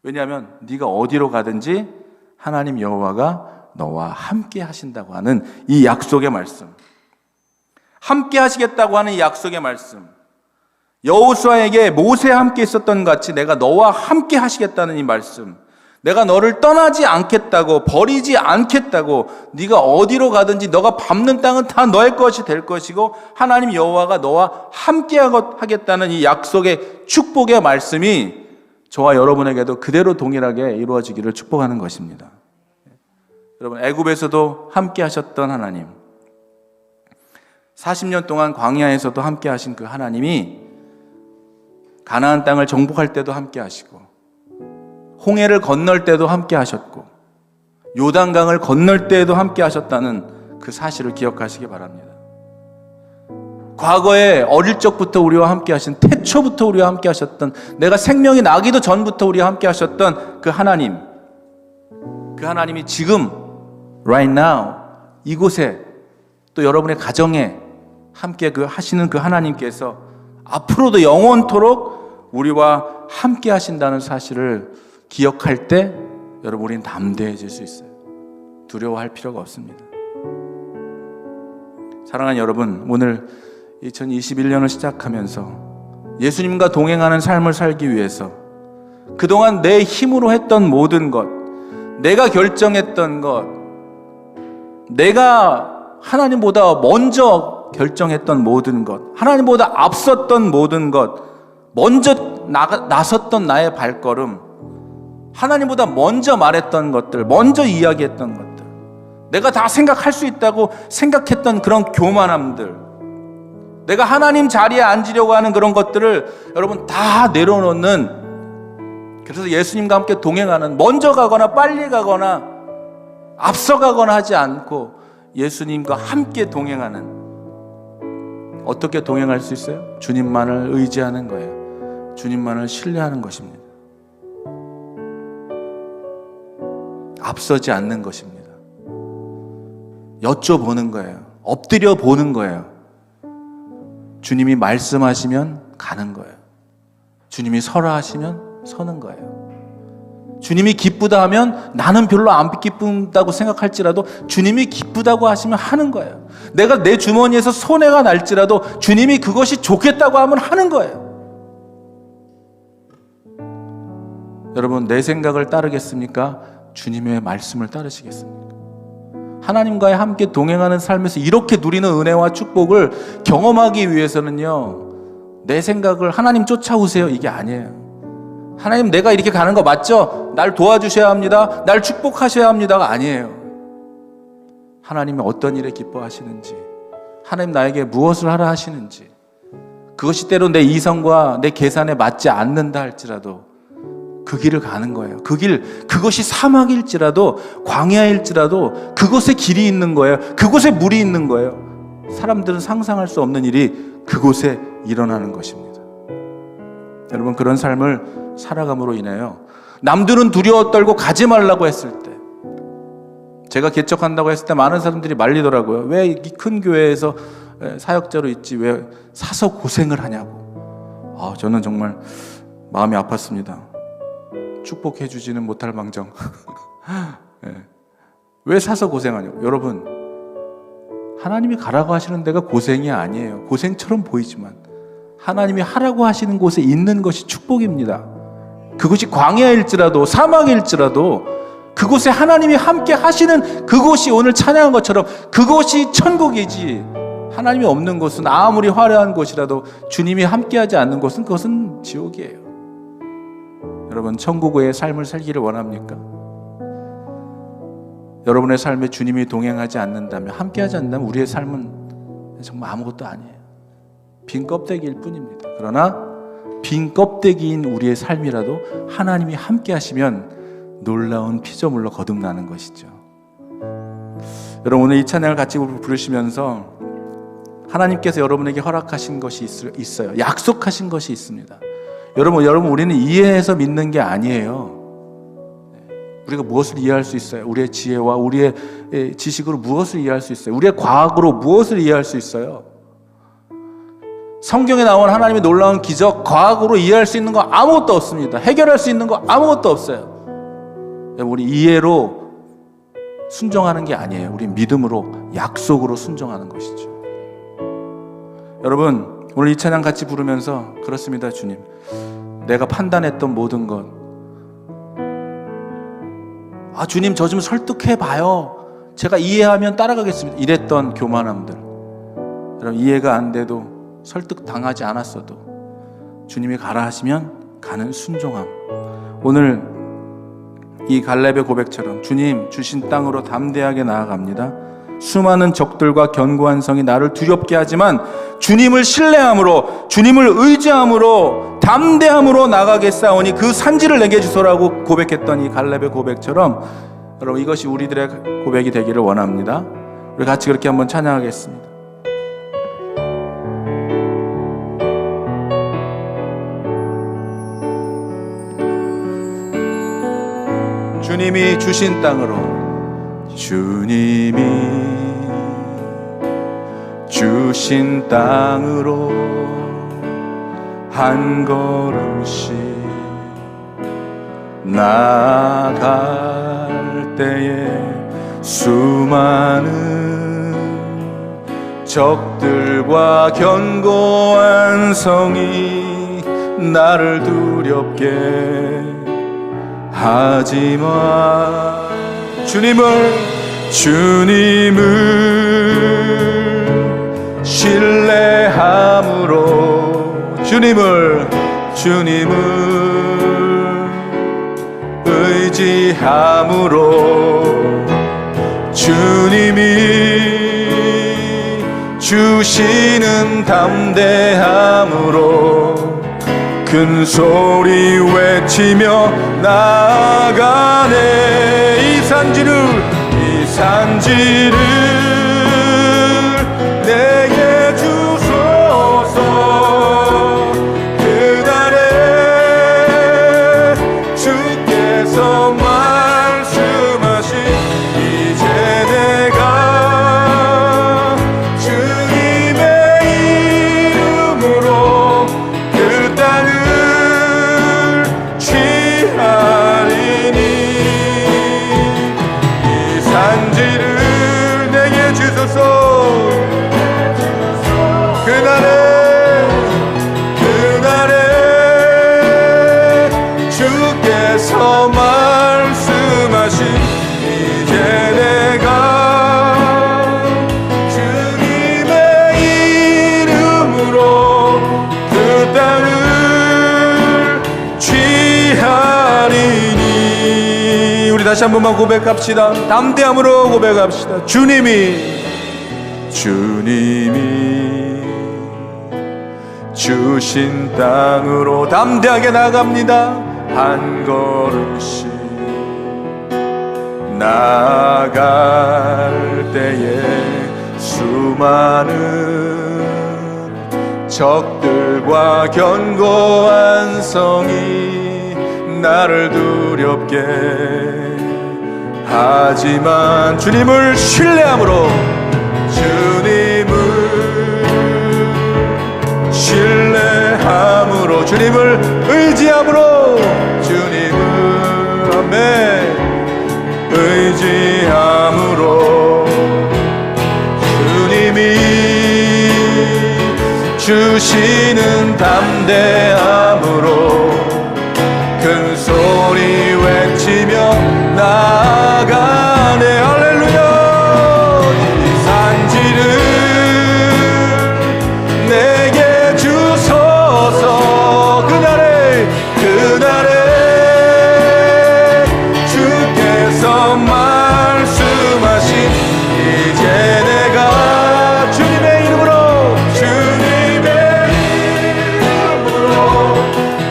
왜냐하면 네가 어디로 가든지 하나님 여호와가 너와 함께 하신다고 하는 이 약속의 말씀, 함께 하시겠다고 하는 이 약속의 말씀, 여호수아에게 모세와 함께 있었던 것 같이 내가 너와 함께 하시겠다는 이 말씀, 내가 너를 떠나지 않겠다고, 버리지 않겠다고, 네가 어디로 가든지 너가 밟는 땅은 다 너의 것이 될 것이고 하나님 여호와가 너와 함께 하겠다는 이 약속의 축복의 말씀이 저와 여러분에게도 그대로 동일하게 이루어지기를 축복하는 것입니다. 여러분, 애굽에서도 함께 하셨던 하나님, 40년 동안 광야에서도 함께 하신 그 하나님이 가나안 땅을 정복할 때도 함께 하시고, 홍해를 건널 때도 함께 하셨고, 요단강을 건널 때에도 함께 하셨다는 그 사실을 기억하시기 바랍니다. 과거에 어릴 적부터 우리와 함께 하신, 태초부터 우리와 함께 하셨던, 내가 생명이 나기도 전부터 우리와 함께 하셨던 그 하나님, 그 하나님이 지금 right now 이곳에, 또 여러분의 가정에 함께 하시는 그 하나님께서 앞으로도 영원토록 우리와 함께 하신다는 사실을 기억할 때 여러분, 우리는 담대해질 수 있어요. 두려워할 필요가 없습니다. 사랑하는 여러분, 오늘 2021년을 시작하면서 예수님과 동행하는 삶을 살기 위해서 그동안 내 힘으로 했던 모든 것, 내가 결정했던 것, 내가 하나님보다 먼저 결정했던 모든 것, 하나님보다 앞섰던 모든 것, 먼저 나섰던 나의 발걸음, 하나님보다 먼저 말했던 것들, 먼저 이야기했던 것들, 내가 다 생각할 수 있다고 생각했던 그런 교만함들, 내가 하나님 자리에 앉으려고 하는 그런 것들을 여러분 다 내려놓는, 그래서 예수님과 함께 동행하는, 먼저 가거나 빨리 가거나 앞서가거나 하지 않고 예수님과 함께 동행하는, 어떻게 동행할 수 있어요? 주님만을 의지하는 거예요. 주님만을 신뢰하는 것입니다. 앞서지 않는 것입니다. 여쭤보는 거예요. 엎드려 보는 거예요. 주님이 말씀하시면 가는 거예요. 주님이 서라 하시면 서는 거예요. 주님이 기쁘다 하면 나는 별로 안 기쁜다고 생각할지라도 주님이 기쁘다고 하시면 하는 거예요. 내가 내 주머니에서 손해가 날지라도 주님이 그것이 좋겠다고 하면 하는 거예요. 여러분, 내 생각을 따르겠습니까? 주님의 말씀을 따르시겠습니까? 하나님과의 함께 동행하는 삶에서 이렇게 누리는 은혜와 축복을 경험하기 위해서는요, 내 생각을 하나님 쫓아오세요, 이게 아니에요. 하나님, 내가 이렇게 가는 거 맞죠? 날 도와주셔야 합니다, 날 축복하셔야 합니다가 아니에요. 하나님이 어떤 일에 기뻐하시는지, 하나님 나에게 무엇을 하라 하시는지, 그것이 때로 내 이성과 내 계산에 맞지 않는다 할지라도 그 길을 가는 거예요. 그 길, 그것이 사막일지라도 광야일지라도 그곳에 길이 있는 거예요. 그곳에 물이 있는 거예요. 사람들은 상상할 수 없는 일이 그곳에 일어나는 것입니다. 여러분, 그런 삶을 살아감으로 인하여 남들은 두려워 떨고 가지 말라고 했을 때, 제가 개척한다고 했을 때 많은 사람들이 말리더라고요. 왜 이 큰 교회에서 사역자로 있지 왜 사서 고생을 하냐고. 저는 정말 마음이 아팠습니다. 축복해 주지는 못할 망정. 네. 왜 사서 고생하냐고. 여러분, 하나님이 가라고 하시는 데가 고생이 아니에요. 고생처럼 보이지만 하나님이 하라고 하시는 곳에 있는 것이 축복입니다. 그것이 광야일지라도 사막일지라도 그곳에 하나님이 함께 하시는 그곳이, 오늘 찬양한 것처럼 그곳이 천국이지, 하나님이 없는 곳은 아무리 화려한 곳이라도 주님이 함께하지 않는 곳은 그것은 지옥이에요. 여러분, 천국의 삶을 살기를 원합니까? 여러분의 삶에 주님이 동행하지 않는다면, 함께하지 않는다면 우리의 삶은 정말 아무것도 아니에요. 빈 껍데기일 뿐입니다. 그러나 빈 껍데기인 우리의 삶이라도 하나님이 함께하시면 놀라운 피조물로 거듭나는 것이죠. 여러분, 오늘 이 찬양을 같이 부르시면서 하나님께서 여러분에게 허락하신 것이 있어요. 약속하신 것이 있습니다. 여러분, 우리는 이해해서 믿는 게 아니에요. 우리가 무엇을 이해할 수 있어요? 우리의 지혜와 우리의 지식으로 무엇을 이해할 수 있어요? 우리의 과학으로 무엇을 이해할 수 있어요? 성경에 나온 하나님의 놀라운 기적, 과학으로 이해할 수 있는 거 아무것도 없습니다. 해결할 수 있는 거 아무것도 없어요. 우리 이해로 순종하는 게 아니에요. 우리 믿음으로, 약속으로 순종하는 것이죠. 여러분, 오늘 이 찬양 같이 부르면서, 그렇습니다, 주님. 내가 판단했던 모든 것, 주님 저 좀 설득해 봐요. 제가 이해하면 따라가겠습니다. 이랬던 교만함들, 여러분 이해가 안 돼도 설득 당하지 않았어도 주님이 가라 하시면 가는 순종함. 오늘 이 갈렙의 고백처럼 주님 주신 땅으로 담대하게 나아갑니다. 수많은 적들과 견고한 성이 나를 두렵게 하지만 주님을 신뢰함으로, 주님을 의지함으로, 담대함으로 나가겠사오니 그 산지를 내게 주소라고 고백했던 이 갈렙의 고백처럼 여러분 이것이 우리들의 고백이 되기를 원합니다. 우리 같이 그렇게 한번 찬양하겠습니다. 주님이 주신 땅으로, 주님이 주신 땅으로 한 걸음씩 나아갈 때에 수많은 적들과 견고한 성이 나를 두렵게 하지만 주님을 신뢰함으로, 주님을 의지함으로, 주님이 주시는 담대함으로 큰 소리 외치며 나아가네. 이 산지를 내게 주소서. 그날에 주께서 말씀하신 이제 내가 주님의 이름으로 그 땅을 취하리니 이 산지를 내게 주소서. 그날에 주께서 말씀하신 이제 내가 주님의 이름으로 그 땅을 취하리니. 우리 다시 한 번만 고백합시다. 담대함으로 고백합시다. 주님이 주신 땅으로 담대하게 나갑니다. 한 걸음씩 나아갈 때에 수많은 적들과 견고한 성이 나를 두렵게 하지만 주님을 신뢰함으로, 주님을 의지함으로, 주님을 아멘 의지함으로, 주님이 주시는 담대함으로 큰 소리 외치며 나아가네. 할렐루야. 이 산지를 내게 주소서. 그날에 주께서 말씀하신 이제 내가 주님의 이름으로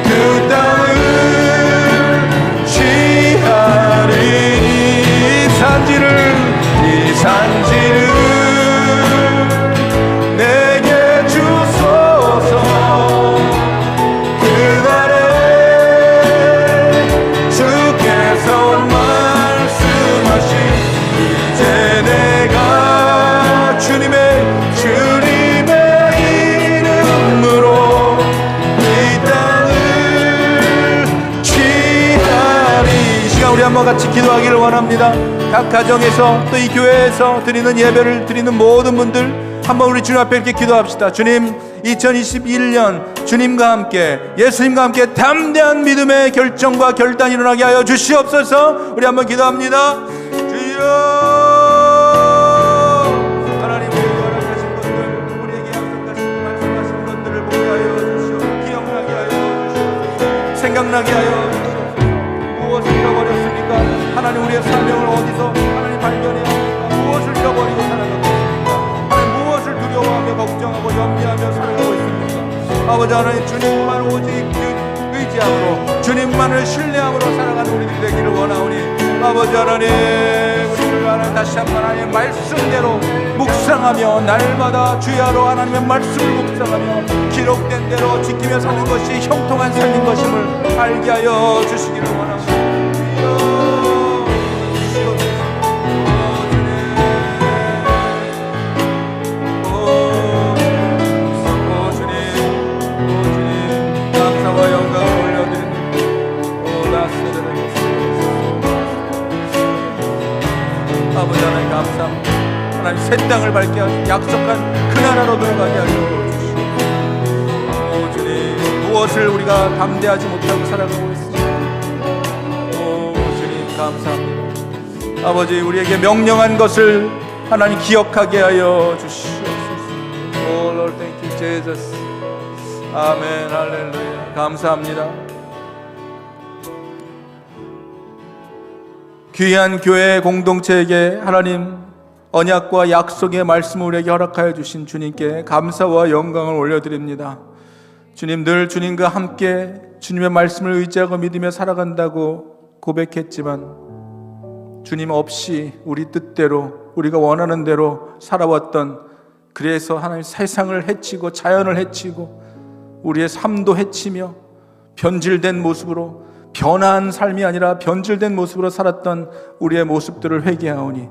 그 땅을 취하리니. 이 산지를 내게 주소서. 우리 한번 같이 기도하기를 원합니다. 각 가정에서 또 이 교회에서 드리는 예배를 드리는 모든 분들 한번 우리 주님 앞에 이렇게 기도합시다. 주님, 2021년 주님과 함께, 예수님과 함께 담대한 믿음의 결정과 결단이 일어나게 하여 주시옵소서. 우리 한번 기도합니다. 주여, 하나님, 우리에게 허락하신 것들, 우리에게 약속하신 말씀하신 것들을 보게 하여 주시옵소서. 기억나게 하여 주시옵소서. 생각나게 하여 주시옵소서. 무엇을 잃어버렸습니까? 하나님, 우리의 사명을 어디서 하나님 발견했습니까? 무엇을 잃어버리고 살아가고 있습니까? 하나님, 무엇을 두려워하며 걱정하고 염려하며 살아가고 있습니까? 아버지 하나님, 주님만 오직 의지함으로, 주님만을 신뢰함으로 살아가는 우리들이 되기를 원하오니, 아버지 하나님, 우리를 하나님 다시 한번 하나님의 말씀대로 묵상하며, 날마다 주야로 하나님의 말씀을 묵상하며 기록된 대로 지키며 사는 것이 형통한 삶인 것임을 알게 하여 주시기를 원합니다. 아버지 하나님 감사합니다. 하나님, 새 땅을 밟게 하시고 약속한 그 나라로 들어가게 하여 주시옵소서. 주님, 무엇을 우리가 담대하지 못하고 살아가고 있습니다. 주님 감사합니다. 아버지, 우리에게 명령한 것을 하나님 기억하게 하여 주시옵소서. Oh Lord, thank you, Jesus. 아멘, 할렐루야. 감사합니다. 귀한 교회 공동체에게 하나님 언약과 약속의 말씀을 우리에게 허락하여 주신 주님께 감사와 영광을 올려드립니다. 주님, 늘 주님과 함께 주님의 말씀을 의지하고 믿으며 살아간다고 고백했지만 주님 없이 우리 뜻대로, 우리가 원하는 대로 살아왔던, 그래서 하나님 세상을 해치고 자연을 해치고 우리의 삶도 해치며 변질된 모습으로, 변화한 삶이 아니라 변질된 모습으로 살았던 우리의 모습들을 회개하오니,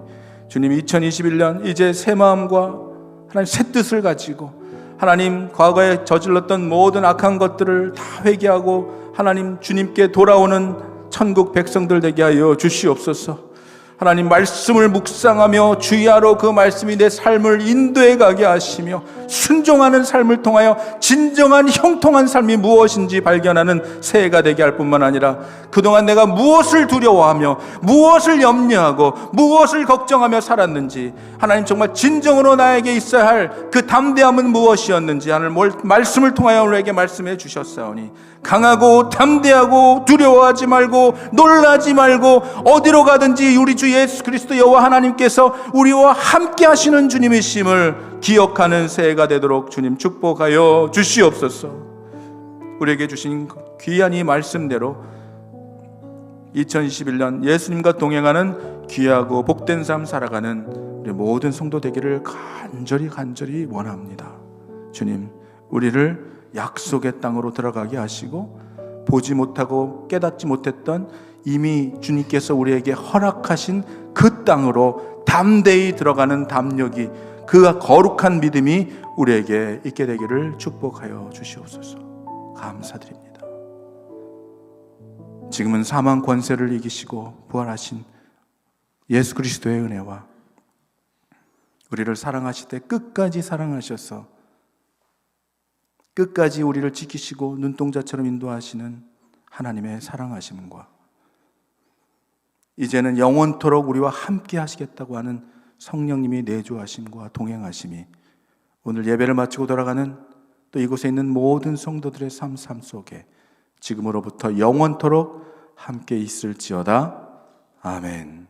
주님, 2021년 이제 새 마음과 하나님 새 뜻을 가지고 하나님 과거에 저질렀던 모든 악한 것들을 다 회개하고 하나님 주님께 돌아오는 천국 백성들 되게 하여 주시옵소서. 하나님, 말씀을 묵상하며 주야로 그 말씀이 내 삶을 인도해 가게 하시며 순종하는 삶을 통하여 진정한 형통한 삶이 무엇인지 발견하는 새해가 되게 할 뿐만 아니라, 그동안 내가 무엇을 두려워하며 무엇을 염려하고 무엇을 걱정하며 살았는지, 하나님 정말 진정으로 나에게 있어야 할 그 담대함은 무엇이었는지 하나님 말씀을 통하여 우리에게 말씀해 주셨사오니, 강하고 담대하고 두려워하지 말고 놀라지 말고 어디로 가든지 우리 주 예수 그리스도 여호와 하나님께서 우리와 함께 하시는 주님이심을 기억하는 새해가 되도록 주님 축복하여 주시옵소서. 우리에게 주신 귀한 이 말씀대로 2021년 예수님과 동행하는 귀하고 복된 삶 살아가는 우리 모든 성도 되기를 간절히 원합니다. 주님, 우리를 약속의 땅으로 들어가게 하시고 보지 못하고 깨닫지 못했던 이미 주님께서 우리에게 허락하신 그 땅으로 담대히 들어가는 담력이, 그 거룩한 믿음이 우리에게 있게 되기를 축복하여 주시옵소서. 감사드립니다. 지금은 사망 권세를 이기시고 부활하신 예수 그리스도의 은혜와 우리를 사랑하시되 끝까지 사랑하셔서 끝까지 우리를 지키시고 눈동자처럼 인도하시는 하나님의 사랑하심과 이제는 영원토록 우리와 함께 하시겠다고 하는 성령님이 내주하심과 동행하심이 오늘 예배를 마치고 돌아가는 또 이곳에 있는 모든 성도들의 삶 속에 지금으로부터 영원토록 함께 있을지어다. 아멘.